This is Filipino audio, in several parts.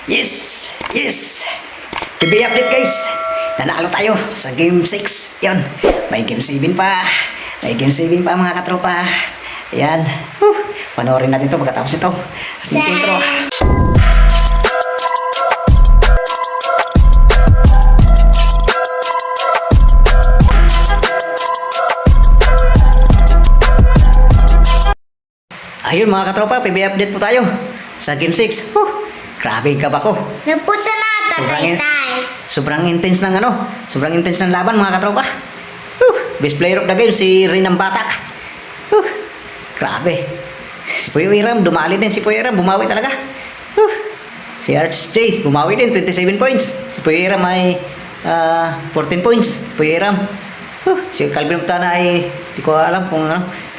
Yes! Yes! TV update guys! Nanalo tayo sa Game 6. Yan. May Game 7 pa. May Game 7 pa mga katropa. Yan. Panoorin natin to pagkatapos ito. Ating intro. Ayun mga katropa, PB update po tayo sa Game 6. Grabe yung kaba ko. Napunta na Sobrang intense ng sobrang intense ng laban mga katropa. Best player of the game si Rinam Batak. Grabe. Si Puyo Iram, dumali din si Puyo Iram, bumawi talaga. Si RJ, bumawi din, 27 points. Si Puyo Iram ay 14 points. Puyo Iram. Si Calvin Mutana ay di ko alam kung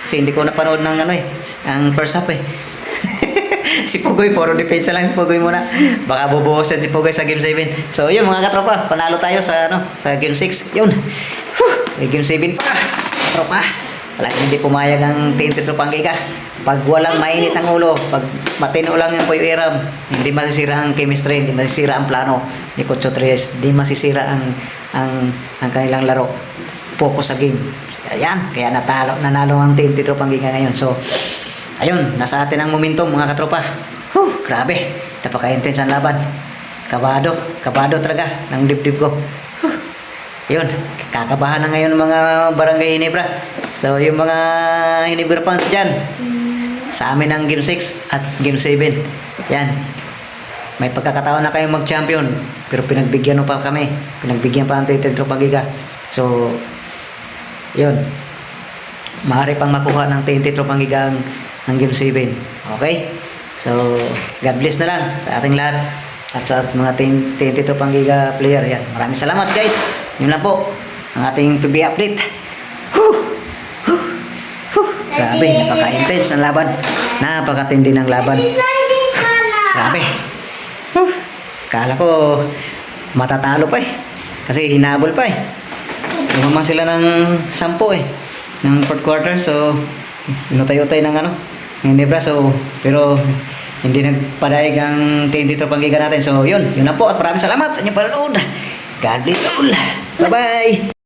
kasi hindi ko napanood ng ang first half eh. Si Pugoy, puro depensa lang si Pugoy muna. Baka bubuhusan si Pugoy sa Game 7. So yun mga katropa, panalo tayo sa sa Game 6. Yun. May Game 7 pa. Katropa. Talagang hindi pumayag ang TNT Tropang Giga. Pag walang mainit ang ulo, pag matino lang yung Puyo Iram, hindi masisira ang chemistry, hindi masisira ang plano ni Coach Tres, hindi masisira ang kanilang laro. Focus sa game. Ayan, kaya nanalo ang TNT Tropang Giga ngayon. So ayun, nasa atin ang momentum mga katropa. Grabe, napaka-intense ang laban. Kabado talaga ng dibdib ko. Ayun, kakabahan na ngayon mga barangay Hinebra. So yung mga Hinebra fans dyan, sa amin ang Game 6 at Game 7. Yan, may pagkakataon na kayong mag-champion, pero pinagbigyan pa kami. Pinagbigyan pa ang TNT Tropang Giga. So, yun, maaari pang makuha ng TNT Tropang Giga ang Game 7. Okay? So, God bless na lang sa ating lahat at sa mga TNT Tropang Giga player. Yan. Maraming salamat guys. Yun lang po ang ating PB update. Grabe, napaka-intense ng laban. Napakatindi ng laban. Grabe. Kala ko matatalo pa eh. Kasi hinabol pa eh. Lumamang sila ng 10 eh. Ng fourth quarter. So, inutay-utay ng Hinebra. So, pero hindi nagpadaig ang TNT Tropang Giga natin. So, yun na po at maraming salamat sa inyong panonood. God bless all. Bye-bye.